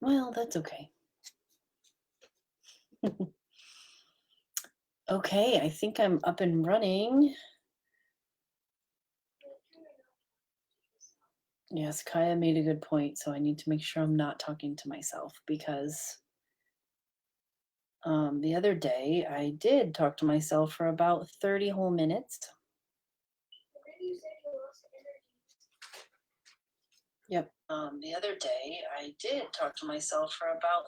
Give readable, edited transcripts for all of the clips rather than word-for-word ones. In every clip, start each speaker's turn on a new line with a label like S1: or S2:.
S1: Well, that's okay. Okay, I think I'm up and running. Yes, Kaya made a good point, so I need to make sure I'm not talking to myself because the other day I did talk to myself for about 30 whole minutes. Yep. The other day I did talk to myself for about.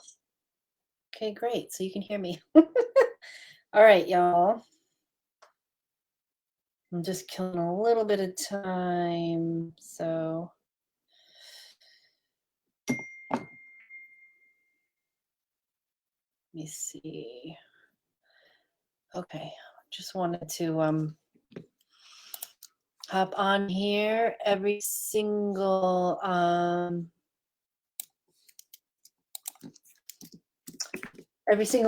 S1: Okay, great. So you can hear me. All right, y'all. I'm just killing a little bit of time. So let me see. Okay. Just wanted to hop on here every single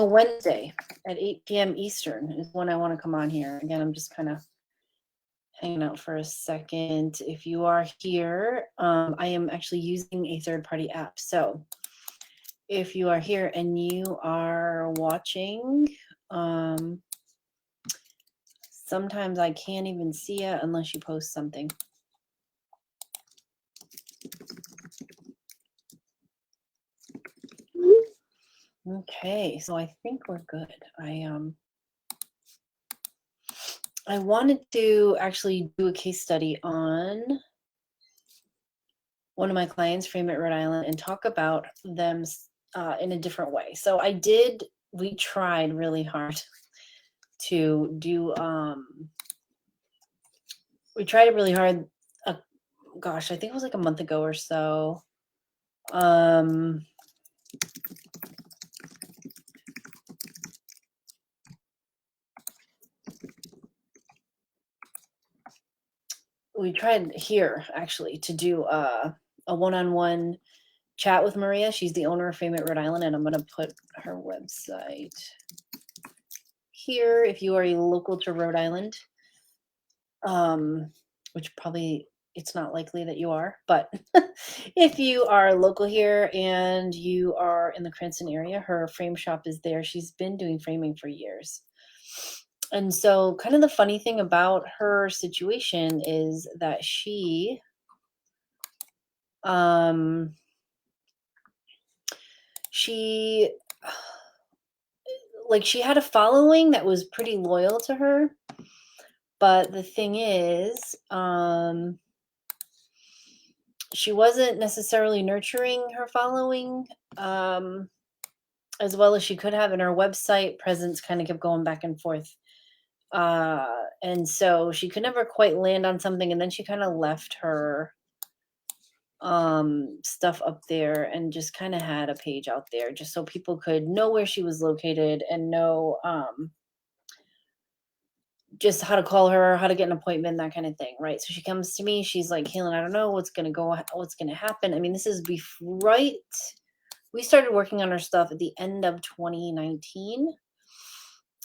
S1: Wednesday at 8 p.m. Eastern is when I want to come on here. Again, I'm just kind of hanging out for a second. If you are here, I am actually using a third-party app. So if you are here and you are watching, sometimes I can't even see it unless you post something. Okay, so I think we're good. I wanted to actually do a case study on one of my clients, Fremont, Rhode Island, and talk about them in a different way. So we tried really hard to do, we tried really hard, gosh, I think it was like a month ago or so. We tried here actually to do a one-on-one chat with Maria. She's the owner of Fremont, Rhode Island, and I'm going to put her website here if you are a local to Rhode Island, which probably it's not likely that you are, but if you are local here and you are in the Cranston area, her frame shop is there. She's been doing framing for years. And so kind of the funny thing about her situation is that she she had a following that was pretty loyal to her, but the thing is, she wasn't necessarily nurturing her following as well as she could have, and her website presence kind of kept going back and forth. And so she could never quite land on something, and then she kind of left her stuff up there and just kind of had a page out there just so people could know where she was located and know just how to call her, how to get an appointment, that kind of thing, right? So she comes to me, she's like, Kaylin, I don't know what's going to happen. I mean, this is right. We started working on our stuff at the end of 2019.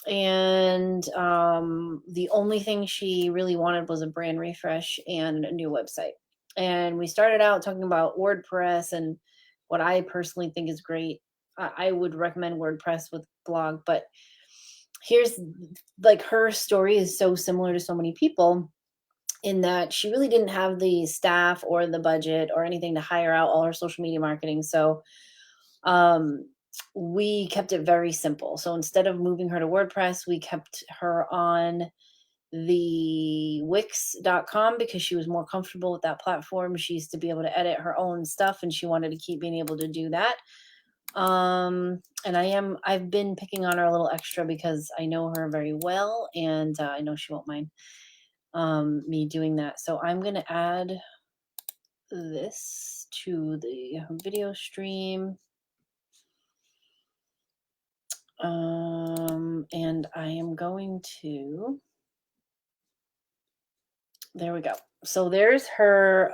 S1: And the only thing she really wanted was a brand refresh and a new website. And we started out talking about WordPress and what I personally think is great. I would recommend WordPress with blog, but here's like her story is so similar to so many people in that she really didn't have the staff or the budget or anything to hire out all her social media marketing. So we kept it very simple. So instead of moving her to WordPress, we kept her on the Wix.com because she was more comfortable with that platform. She used to be able to edit her own stuff and she wanted to keep being able to do that. And I've been picking on her a little extra because I know her very well and I know she won't mind me doing that. So I'm going to add this to the video stream. And I am going to, there we go. So there's her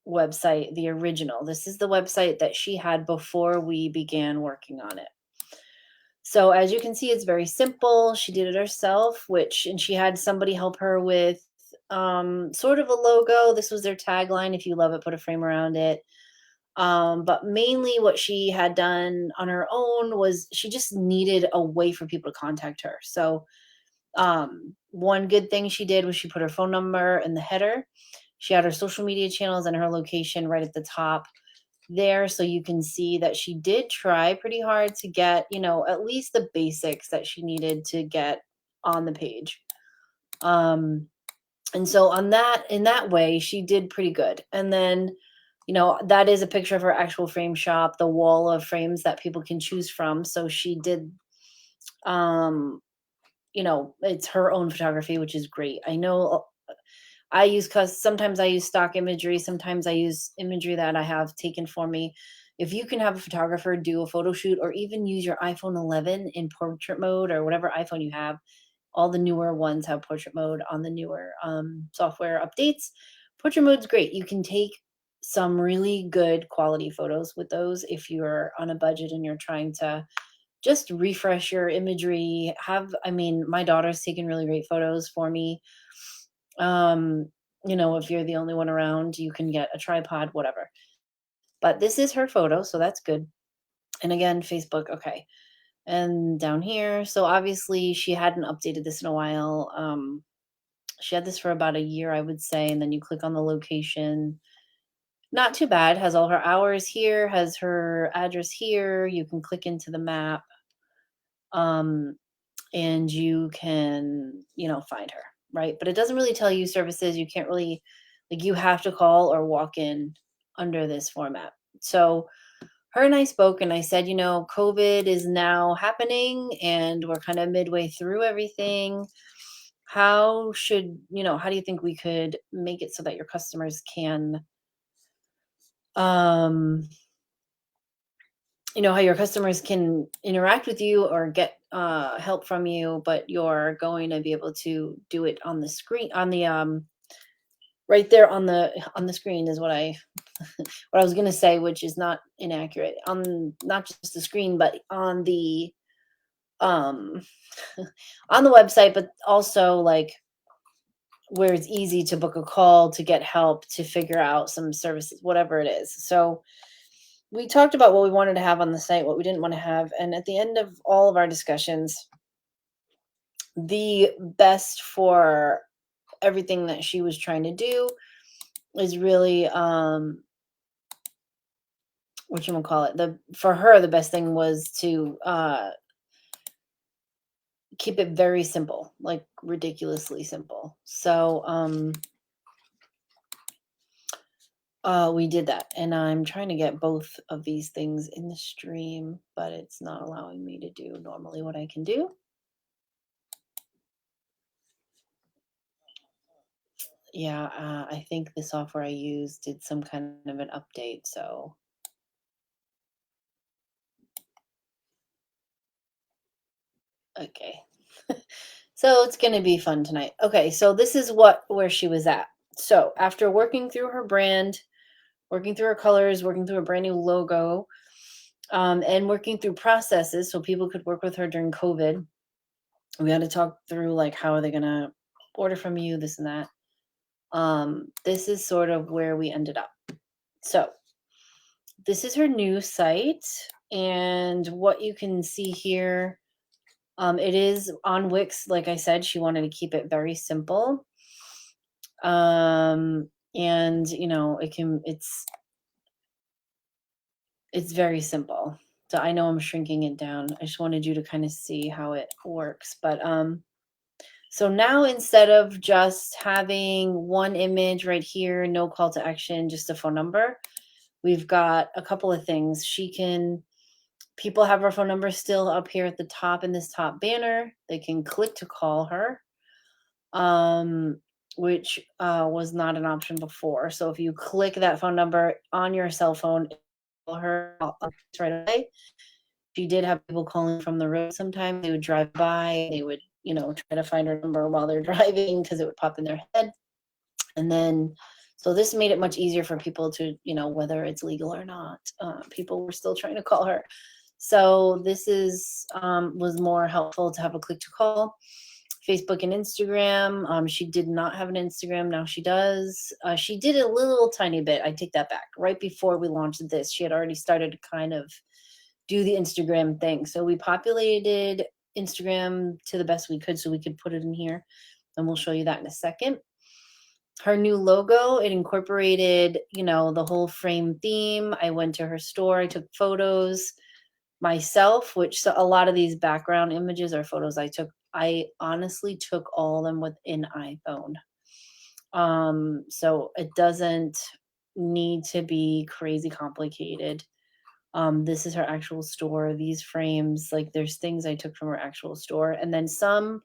S1: website, the original. This is the website that she had before we began working on it. So as you can see, it's very simple. She did it herself, and she had somebody help her with sort of a logo. This was their tagline. If you love it, put a frame around it. But mainly what she had done on her own was she just needed a way for people to contact her. So one good thing she did was she put her phone number in the header. She had her social media channels and her location right at the top there, so you can see that she did try pretty hard to get, at least the basics that she needed to get on the page. And so on that in that way, she did pretty good. And then, that is a picture of her actual frame shop, the wall of frames that people can choose from. So she did, um, it's her own photography, which is great. I know I use, cause sometimes I use stock imagery, sometimes I use imagery that I have taken for me. If you can have a photographer do a photo shoot or even use your iPhone 11 in portrait mode or whatever iPhone you have, all the newer ones have portrait mode on the newer software updates. Portrait mode's great. You can take some really good quality photos with those if you're on a budget and you're trying to just refresh your imagery. I mean, my daughter's taken really great photos for me. Um, if you're the only one around, you can get a tripod, whatever. But this is her photo, so that's good. And again, Facebook, okay. And down here, so obviously she hadn't updated this in a while. She had this for about a year, I would say, and then you click on the location. Not too bad. Has all her hours here, has her address here. You can click into the map, um, and you can, find her, right? But it doesn't really tell you services. You can't really, like, you have to call or walk in under this format. So her and I spoke, and I said, COVID is now happening and we're kind of midway through everything. How do you think we could make it so that your customers can, um, how your customers can interact with you or get help from you, but you're going to be able to do it on the screen, on the right there on the screen is what I was going to say, which is not inaccurate, on not just the screen but on the um on the website, but also like where it's easy to book a call, to get help, to figure out some services, whatever it is. So we talked about what we wanted to have on the site, what we didn't want to have, and at the end of all of our discussions, the best for everything that she was trying to do is really what you call it, the for her the best thing was to keep it very simple, like ridiculously simple. So we did that, and I'm trying to get both of these things in the stream, but it's not allowing me to do normally what I can do. Yeah, I think the software I used did some kind of an update, so okay. So it's gonna be fun tonight. Okay, so this is where she was at. So after working through her brand, working through her colors, working through a brand new logo, and working through processes so people could work with her during COVID. We had to talk through like how are they gonna order from you, this and that. This is sort of where we ended up. So this is her new site, and what you can see here, it is on Wix. Like I said, she wanted to keep it very simple. And it's very simple. So I know I'm shrinking it down. I just wanted you to kind of see how it works. But so now instead of just having one image right here, no call to action, just a phone number, we've got a couple of things. People have her phone number still up here at the top in this top banner. They can click to call her, which was not an option before. So if you click that phone number on your cell phone, call her right away. She did have people calling from the road sometimes. They would drive by, they would, try to find her number while they're driving because it would pop in their head. And then, so this made it much easier for people to, whether it's legal or not, people were still trying to call her. So this was more helpful to have a click to call. Facebook and Instagram. She did not have an Instagram. Now she does. She did a little tiny bit. I take that back. Right before we launched this, she had already started to kind of do the Instagram thing. So we populated Instagram to the best we could so we could put it in here. And we'll show you that in a second. Her new logo, it incorporated, the whole frame theme. I went to her store, I took photos myself, which so a lot of these background images are photos I took. I honestly took all of them with an iPhone. So it doesn't need to be crazy complicated. This is her actual store. These frames, like there's things I took from her actual store. And then some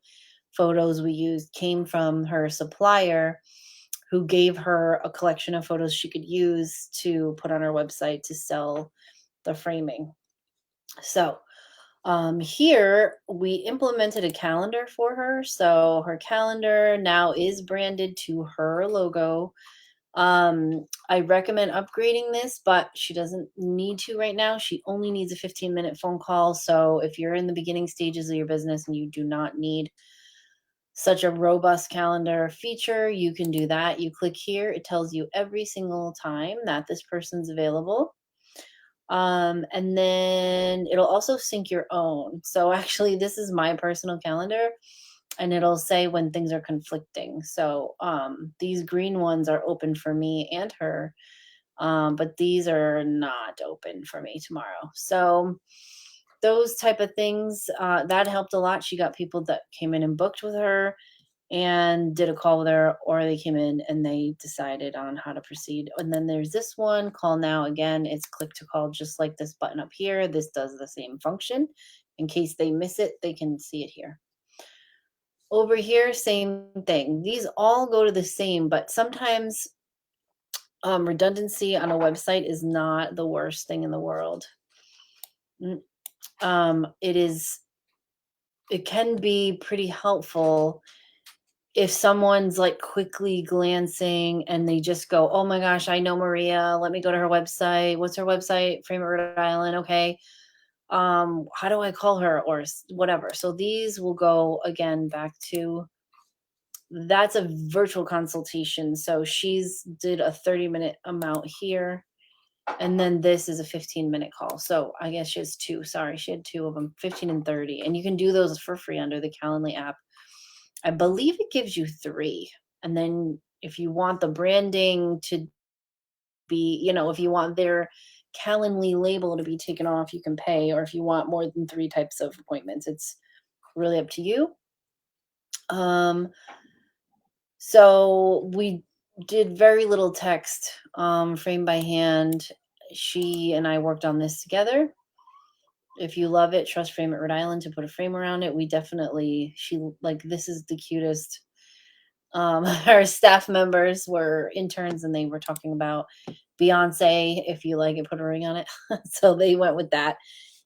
S1: photos we used came from her supplier who gave her a collection of photos she could use to put on her website to sell the framing. So here we implemented a calendar for her. So her calendar now is branded to her logo. I recommend upgrading this, but she doesn't need to right now. She only needs a 15-minute phone call. So if you're in the beginning stages of your business and you do not need such a robust calendar feature, you can do that. You click here, it tells you every single time that this person's available. And then it'll also sync your own. So actually, this is my personal calendar, and it'll say when things are conflicting. So these green ones are open for me and her, but these are not open for me tomorrow. So those type of things, that helped a lot. She got people that came in and booked with her and did a call with her, or they came in and they decided on how to proceed. And then there's this one, call now. Again, it's click to call, just like this button up here. This does the same function. In case they miss it, they can see it here. Over here, same thing. These all go to the same, but sometimes redundancy on a website is not the worst thing in the world. It can be pretty helpful if someone's like quickly glancing and they just go, oh my gosh, I know Maria. Let me go to her website. What's her website? Frame of Rhode Island. Okay. How do I call her or whatever? So these will go again back to, that's a virtual consultation. So she's did a 30-minute amount here. And then this is a 15-minute call. So I guess she has two. Sorry, she had two of them, 15 and 30. And you can do those for free under the Calendly app. I believe it gives you 3. And then if you want the branding to be, if you want their Calendly label to be taken off, you can pay. Or if you want more than 3 types of appointments, it's really up to you. So we did very little text, frame by hand. She and I worked on this together. If you love it, trust Frame at Rhode Island to put a frame around it. We definitely, this is the cutest. Our staff members were interns and they were talking about Beyonce, if you like it, put a ring on it. So they went with that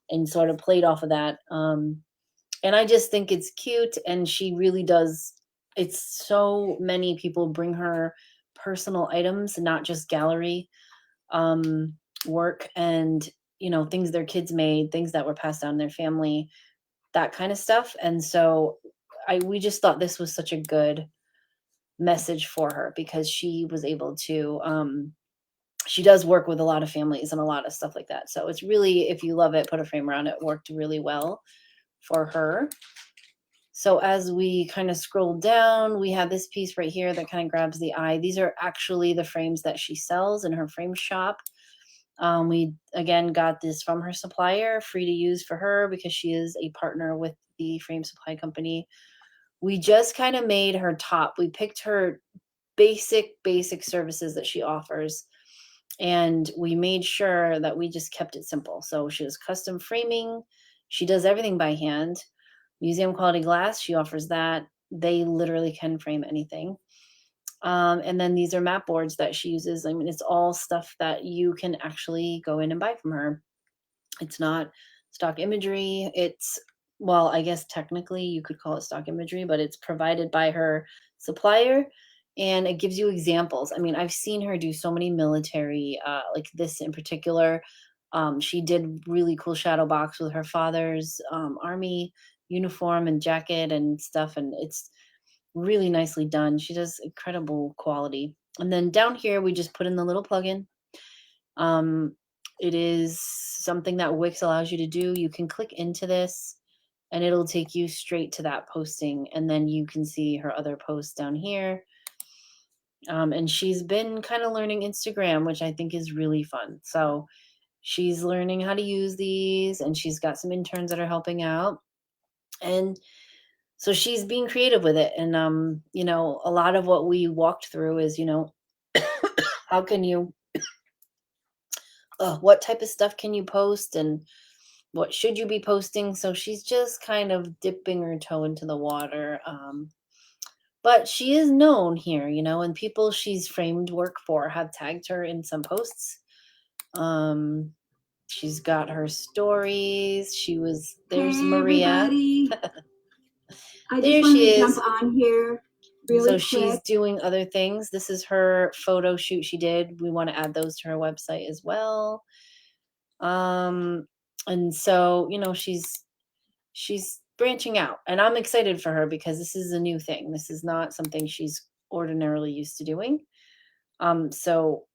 S1: and sort of played off of that. And I just think it's cute, and she really does. It's so many people bring her personal items, not just gallery work, and things their kids made, things that were passed down in their family, that kind of stuff. And so we just thought this was such a good message for her, because she was able to she does work with a lot of families and a lot of stuff like that. So it's really, if you love it, put a frame around it, worked really well for her. So as we kind of scroll down, we have this piece right here that kind of grabs the eye. These are actually the frames that she sells in her frame shop. We, again, got this from her supplier, free to use for her, because she is a partner with the frame supply company. We just kind of made her top. We picked her basic services that she offers, and we made sure that we just kept it simple. So she does custom framing. She does everything by hand. Museum quality glass, she offers that. They literally can frame anything. And then these are map boards that she uses. I mean, it's all stuff that you can actually go in and buy from her. It's not stock imagery. It's, well, I guess technically you could call it stock imagery, but it's provided by her supplier, and it gives you examples. I mean, I've seen her do so many military, like this in particular. She did really cool shadow box with her father's army uniform and jacket and stuff, and it's really nicely done. She does incredible quality. And then down here, we just put in the little plugin. Um, it is something that Wix allows you to do. You can click into this and it'll take you straight to that posting. And then you can see her other posts down here. And she's been kind of learning Instagram, which I think is really fun. So she's learning how to use these, and she's got some interns that are helping out. And so she's being creative with it. And, a lot of what we walked through is, how can you, what type of stuff can you post and what should you be posting? So she's just kind of dipping her toe into the water. But she is known here, and people she's framed work for have tagged her in some posts. She's got her stories. There's
S2: Hey,
S1: Maria.
S2: Everybody. I
S1: There
S2: just wanted
S1: she
S2: to
S1: is.
S2: jump on here really
S1: So
S2: quick.
S1: she's doing other things. This is her photo shoot she did. We want to add those to her website as well. And so, she's branching out, and I'm excited for her because this is a new thing. This is not something she's ordinarily used to doing. So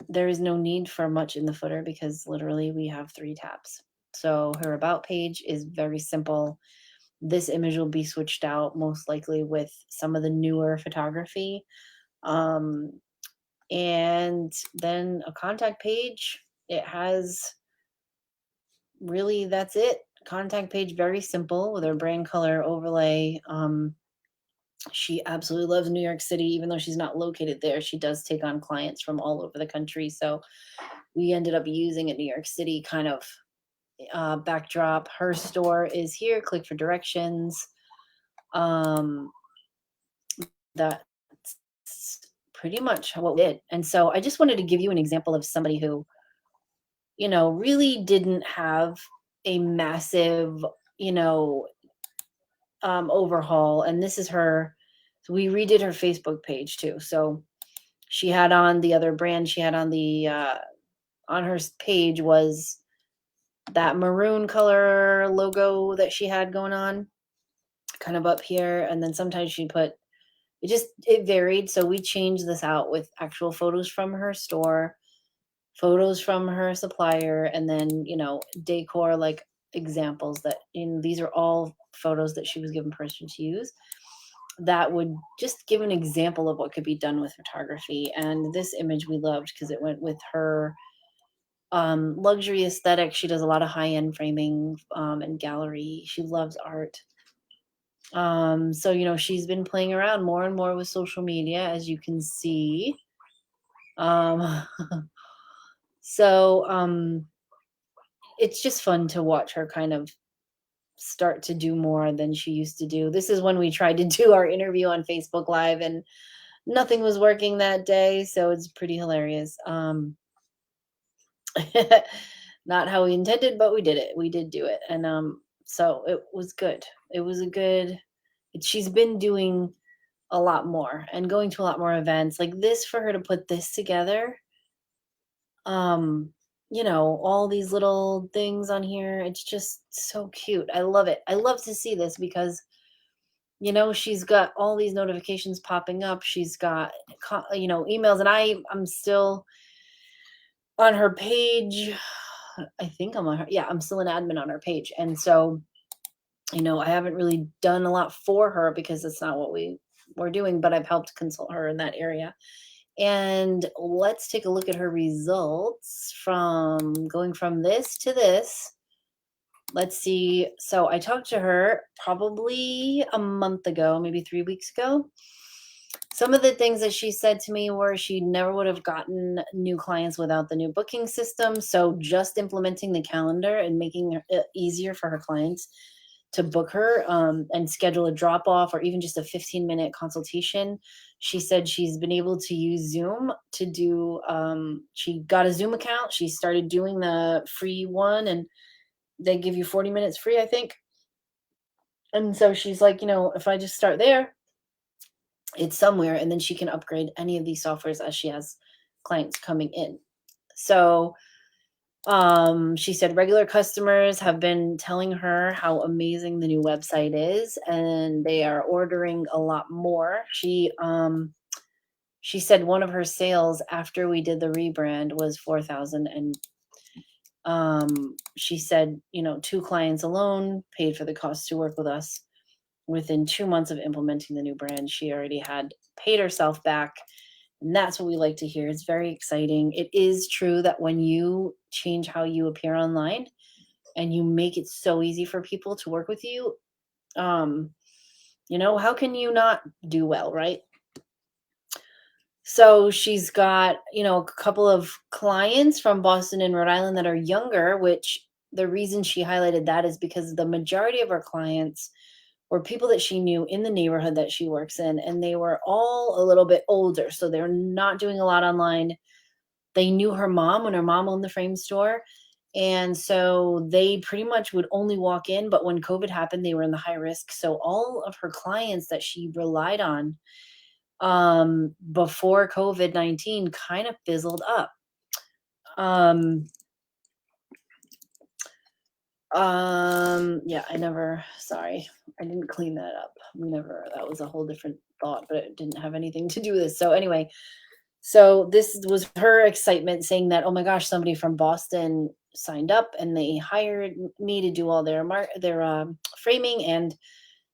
S1: there is no need for much in the footer because literally we have 3 tabs. So her about page is very simple. This image will be switched out most likely with some of the newer photography. And then a contact page. It has really, that's it. Contact page, very simple with her brand color overlay. She absolutely loves New York City, even though she's not located there. She does take on clients from all over the country. So we ended up using a New York City kind of backdrop. Her store is here. Click for directions. That's pretty much what we did. And so I just wanted to give you an example of somebody who, really didn't have a massive, overhaul. And this is her. So we redid her Facebook page too. So she had on the other brand she had on the on her page was that maroon color logo that she had going on kind of up here. And then sometimes she put it varied. So we changed this out with actual photos from her store, photos from her supplier, and then, decor, like examples that these are all photos that she was given permission to use that would just give an example of what could be done with photography. And this image we loved because it went with her luxury aesthetic. She does a lot of high-end framing and gallery. She loves art. So, she's been playing around more and more with social media, as you can see. So it's just fun to watch her kind of start to do more than she used to do. This is when we tried to do our interview on Facebook Live and nothing was working that day, so it's pretty hilarious. Not how we intended, but we did it. We did do it. And so it was good. She's been doing a lot more and going to a lot more events like this. For her to put this together, all these little things on here, it's just so cute. I love it. I love to see this because she's got all these notifications popping up. She's got emails, and I'm still on her page. I think I'm on her. Yeah, I'm still an admin on her page. And so, I haven't really done a lot for her because that's not what we're doing, but I've helped consult her in that area. And let's take a look at her results from going from this to this. Let's see. So I talked to her probably a month ago, maybe 3 weeks ago. Some of the things that she said to me were she never would have gotten new clients without the new booking system. So just implementing the calendar and making it easier for her clients to book her and schedule a drop off or even just a 15-minute consultation. She said she's been able to use Zoom to do, she got a Zoom account. She started doing the free one, and they give you 40 minutes free, I think. And so she's like, if I just start there, it's somewhere, and then she can upgrade any of these softwares as she has clients coming in. So She said regular customers have been telling her how amazing the new website is, and they are ordering a lot more. She said one of her sales after we did the rebrand was 4,000, and she said, you know, 2 clients alone paid for the cost to work with us. Within 2 months of implementing the new brand, she already had paid herself back, and that's what we like to hear. It's very exciting. It is true that when you change how you appear online and you make it so easy for people to work with you, um, you know, how can you not do well, right? So she's got, you know, a couple of clients from Boston and Rhode Island that are younger, which the reason she highlighted that is because the majority of her clients were people that she knew in the neighborhood that she works in, and they were all a little bit older. So they're not doing a lot online. They knew her mom when her mom owned the frame store. And so they pretty much would only walk in. But when COVID happened, they were in the high risk. So all of her clients that she relied on before COVID-19 kind of fizzled up. Um, yeah, sorry, I didn't clean that up. That was a whole different thought, but it didn't have anything to do with this. So anyway, so this was her excitement saying that, oh my gosh, somebody from Boston signed up and they hired me to do all their framing, and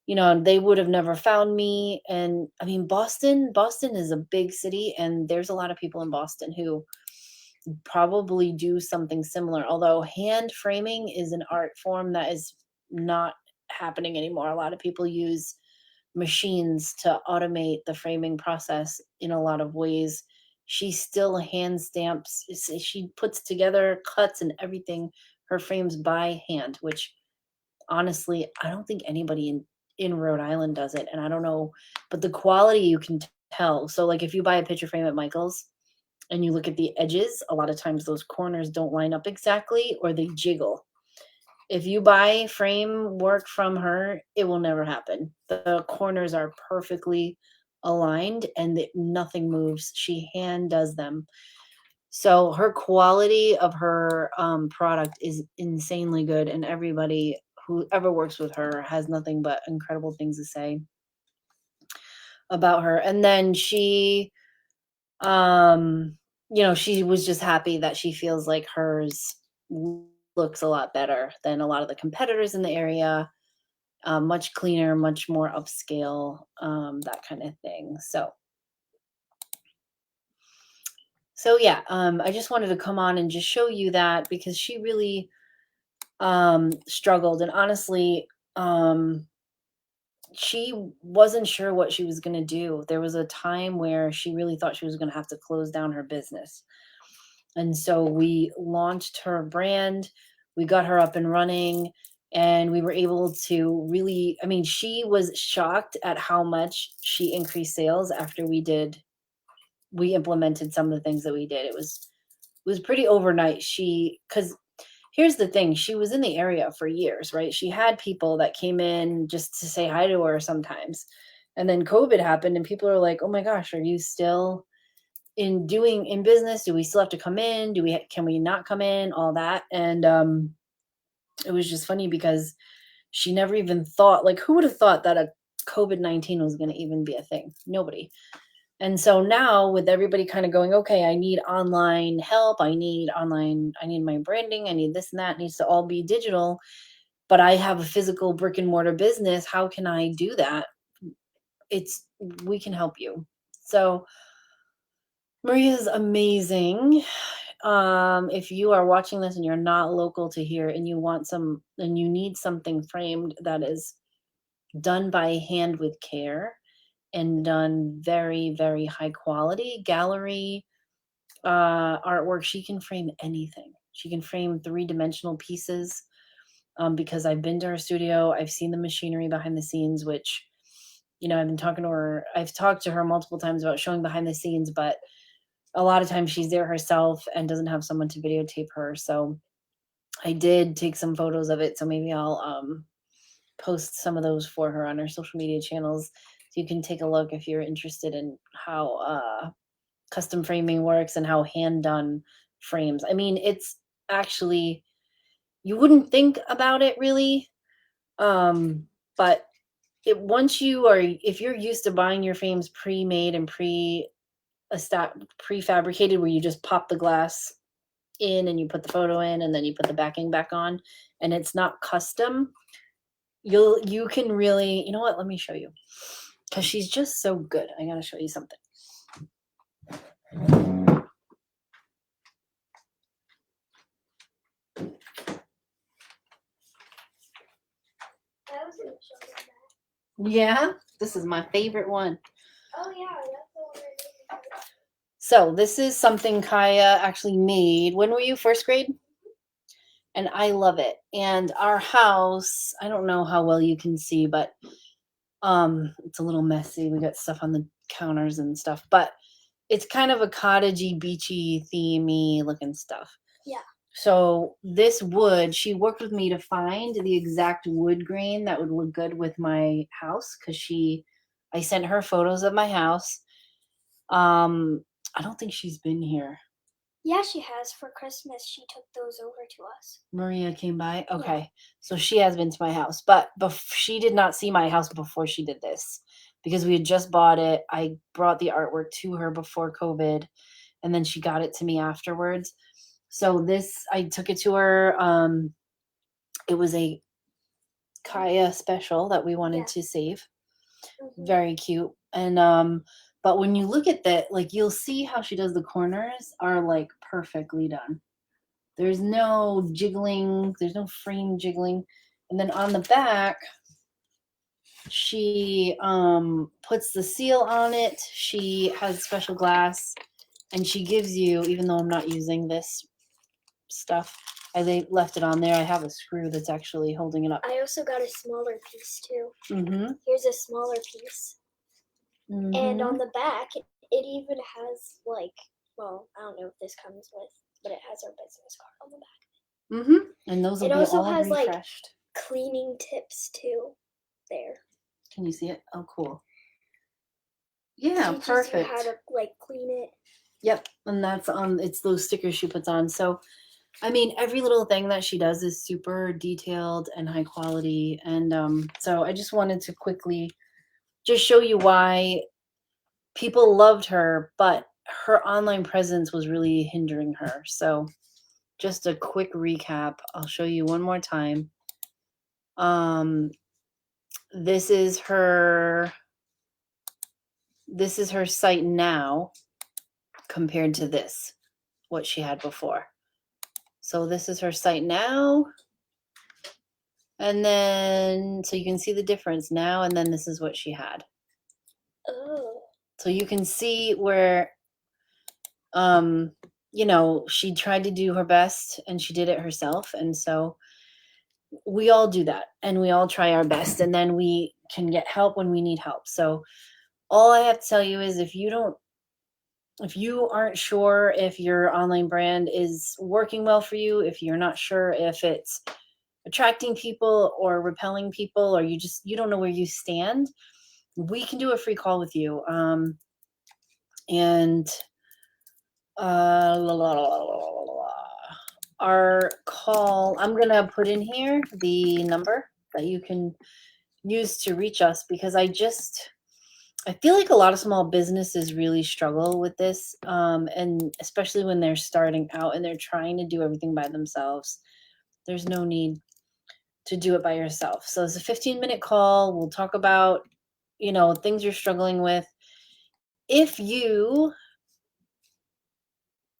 S1: you know, they would have never found me. And I mean, Boston is a big city, and there's a lot of people in Boston who probably do something similar. Although hand framing is an art form that is not happening anymore. A lot of people use machines to automate the framing process in a lot of ways. She still hand stamps, she puts together cuts and everything, her frames by hand, which honestly, I don't think anybody in Rhode Island does it, and I don't know, but the quality you can tell. So, like, if you buy a picture frame at Michael's and you look at the edges, a lot of times those corners don't line up exactly or they jiggle. If you buy frame work from her, it will never happen. The corners are perfectly aligned and nothing moves. She hand does them. So her quality of her product is insanely good, and everybody who ever works with her has nothing but incredible things to say about her. And then um, you know, she was just happy that she feels like hers looks a lot better than a lot of the competitors in the area. Much cleaner, much more upscale, that kind of thing. So yeah, I just wanted to come on and just show you that because she really struggled, and honestly, she wasn't sure what she was going to do. There was a time where she really thought she was going to have to close down her business. And so we launched her brand, we got her up and running, and we were able to really, I mean, she was shocked at how much she increased sales after we implemented some of the things that we did. It was pretty overnight. Cuz here's the thing, she was in the area for years, right? She had people that came in just to say hi to her sometimes. And then COVID happened and people are like, "Oh my gosh, are you still in business? Do we still have to come in? Can we not come in?" All that. And it was just funny because she never even thought, like, who would have thought that a COVID-19 was going to even be a thing? Nobody. And so now with everybody kind of going, okay, I need online help. I need my branding. I need this and that. It needs to all be digital. But I have a physical brick and mortar business. How can I do that? We can help you. So Maria's amazing. If you are watching this and you're not local to here and you need something framed that is done by hand with care and done very, very high quality gallery artwork, she can frame anything. She can frame three-dimensional pieces. Because I've been to her studio, I've seen the machinery behind the scenes, which, you know, I've talked to her multiple times about showing behind the scenes, but a lot of times she's there herself and doesn't have someone to videotape her. So I did take some photos of it. So maybe I'll post some of those for her on her social media channels. So you can take a look if you're interested in how custom framing works and how hand done frames. I mean, actually, you wouldn't think about it really. But if you're used to buying your frames pre-made and prefabricated, where you just pop the glass in and you put the photo in and then you put the backing back on, and it's not custom, you can really, you know what, let me show you, because she's just so good. I gotta show you something.
S3: I was gonna show you that.
S1: Yeah, this is my favorite one.
S3: Oh yeah, that's the one I did.
S1: So this is something Kaya actually made. When were you? First grade? And I love it. And our house, I don't know how well you can see, but it's a little messy. We got stuff on the counters and stuff, but it's kind of a cottagey, beachy, themey looking stuff.
S3: Yeah.
S1: So this wood, she worked with me to find the exact wood grain that would look good with my house, because I sent her photos of my house. I don't think she's been here.
S3: Yeah, she has. For Christmas, she took those over to us.
S1: Maria came by. Okay. So she has been to my house, but she did not see my house before she did this, because we had just bought it. I brought the artwork to her before COVID, and then she got it to me afterwards. So I took it to her. It was a Kaya special that we wanted to save.
S3: Mhm.
S1: Very cute. And but when you look at that, like, you'll see how she does the corners are like perfectly done. There's no jiggling, there's no frame jiggling. And then on the back, she puts the seal on it. She has special glass, and she gives you, even though I'm not using this stuff, I left it on there. I have a screw that's actually holding it up.
S3: I also got a smaller piece too.
S1: Mm-hmm.
S3: Here's a smaller piece.
S1: Mm-hmm.
S3: And on the back, it even has like, well, I don't know if this comes with, but it has our business card on the back.
S1: Mm-hmm. And those will
S3: It
S1: be
S3: also
S1: all
S3: has, like,
S1: refreshed.
S3: Cleaning tips too. There.
S1: Can you see it? Oh, cool. Yeah,
S3: Teaches
S1: perfect.
S3: you how to like clean it.
S1: Yep, and that's it's those stickers she puts on. So, I mean, every little thing that she does is super detailed and high quality. And so I just wanted to quickly just show you why people loved her, but her online presence was really hindering her. So, just a quick recap. I'll show you one more time. This is her site now compared to what she had before. So this is her site now. And then, so you can see the difference now, and then this is what she had.
S3: Oh.
S1: So you can see where, she tried to do her best and she did it herself. And so we all do that, and we all try our best, and then we can get help when we need help. So all I have to tell you is, if you aren't sure if your online brand is working well for you, if you're not sure if it's attracting people or repelling people, or you don't know where you stand, we can do a free call with you. Our call, I'm going to put in here the number that you can use to reach us, because I feel like a lot of small businesses really struggle with this, and especially when they're starting out and they're trying to do everything by themselves. There's no need to do it by yourself. So it's a 15-minute call. We'll talk about, things you're struggling with. If you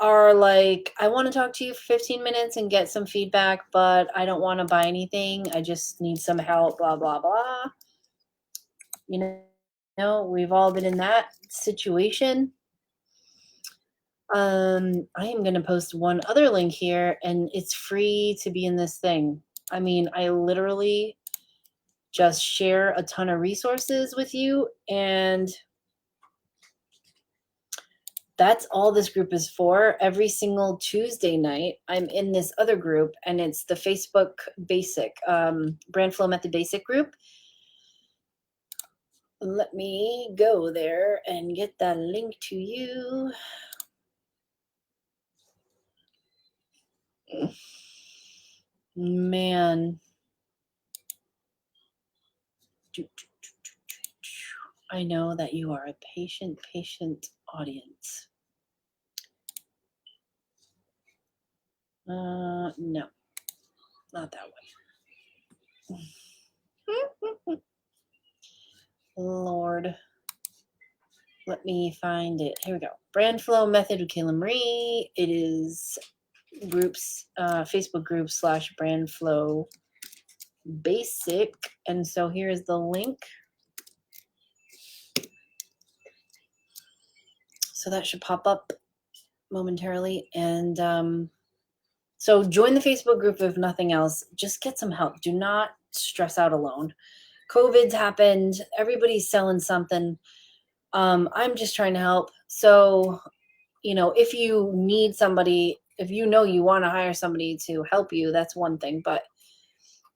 S1: are like, I want to talk to you for 15 minutes and get some feedback, but I don't want to buy anything, I just need some help, blah, blah, blah. We've all been in that situation. I am going to post one other link here, and it's free to be in this thing. I mean, I literally just share a ton of resources with you, and that's all this group is for. Every single Tuesday night, I'm in this other group, and it's the Facebook Basic, Brand Flow Method Basic group. Let me go there and get that link to you. Man. I know that you are a patient audience. No, not that one. Lord. Let me find it. Here we go. Brand Flow Method with Kayla Marie. It is groups, Facebook group / Brand Flow Basic. And so here's the link. So that should pop up momentarily. And so join the Facebook group if nothing else. Just get some help. Do not stress out alone. COVID's happened. Everybody's selling something. I'm just trying to help. So, if you need somebody, if you know you want to hire somebody to help you, that's one thing. But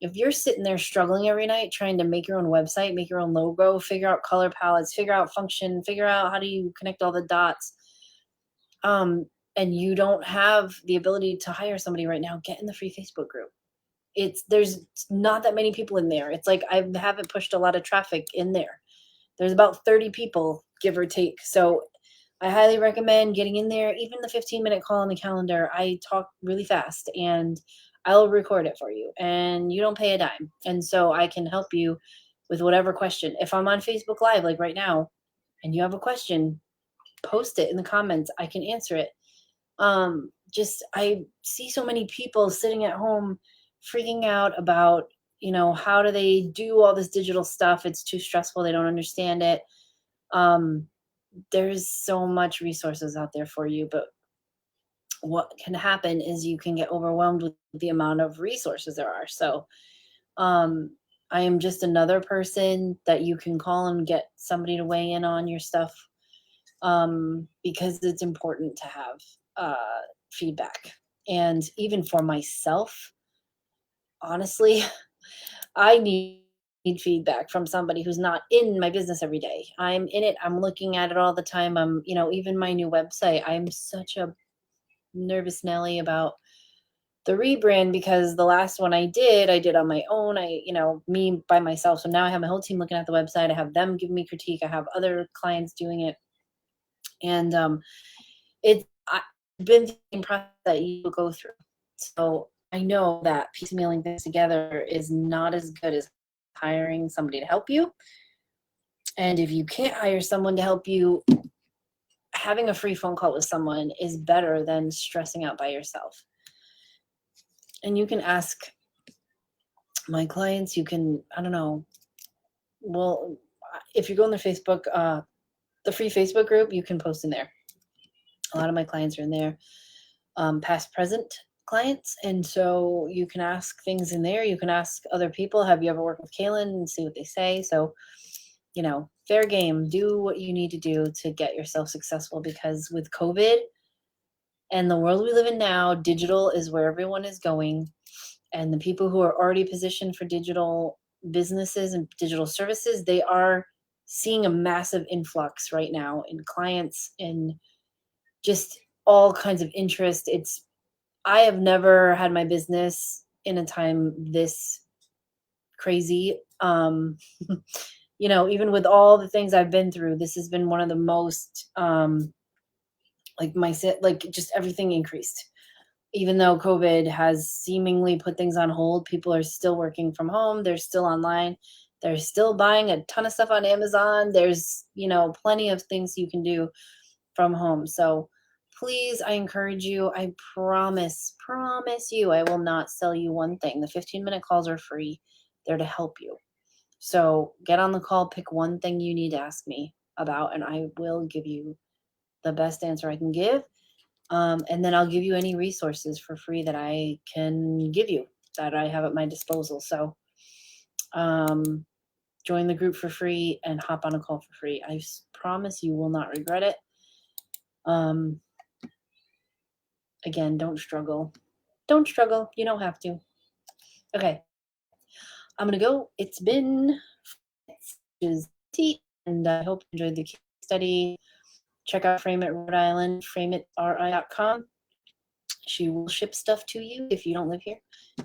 S1: if you're sitting there struggling every night trying to make your own website, make your own logo, figure out color palettes, figure out function, figure out how do you connect all the dots, and you don't have the ability to hire somebody right now, get in the free Facebook group. There's not that many people in there. It's like I haven't pushed a lot of traffic in there. There's about 30 people, give or take. So I highly recommend getting in there. Even the 15-minute call on the calendar, I talk really fast and I'll record it for you and you don't pay a dime. And so I can help you with whatever question. If I'm on Facebook Live, like right now, and you have a question, post it in the comments. I can answer it. I see so many people sitting at home freaking out about, how do they do all this digital stuff? It's too stressful. They don't understand it. There's so much resources out there for you, but what can happen is you can get overwhelmed with the amount of resources there are. So, I am just another person that you can call and get somebody to weigh in on your stuff, because it's important to have feedback. And even for myself, honestly, I need feedback from somebody who's not in my business every day. I'm in it. I'm looking at it all the time. Even my new website, I'm such a nervous Nelly about the rebrand because the last one I did on my own. Me by myself. So now I have my whole team looking at the website. I have them giving me critique. I have other clients doing it. And I've been through the process that you go through. So I know that piecemealing things together is not as good as hiring somebody to help you. And if you can't hire someone to help you, having a free phone call with someone is better than stressing out by yourself. And you can ask my clients, you can, I don't know, well, if you go on their Facebook, the free Facebook group, you can post in there. A lot of my clients are in there, past, present clients. And so you can ask things in there. You can ask other people, have you ever worked with Kaylin, and see what they say. So, fair game, do what you need to do to get yourself successful, because with COVID and the world we live in now, digital is where everyone is going. And the people who are already positioned for digital businesses and digital services, they are seeing a massive influx right now in clients and just all kinds of interest. I have never had my business in a time this crazy. Even with all the things I've been through, this has been one of the most, just everything increased. Even though COVID has seemingly put things on hold, people are still working from home. They're still online. They're still buying a ton of stuff on Amazon. There's, plenty of things you can do from home. So please, I encourage you. I promise you, I will not sell you one thing. The 15-minute calls are free. They're to help you. So get on the call, pick one thing you need to ask me about, and I will give you the best answer I can give. And then I'll give you any resources for free that I can give you, that I have at my disposal. So join the group for free and hop on a call for free. I promise you will not regret it. Again, don't struggle. Don't struggle. You don't have to. Okay. I'm going to go. It's been and I hope you enjoyed the case study. Check out Frame It Rhode Island, frameitri.com. She will ship stuff to you if you don't live here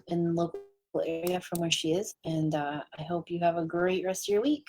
S1: in the local area from where she is. And I hope you have a great rest of your week.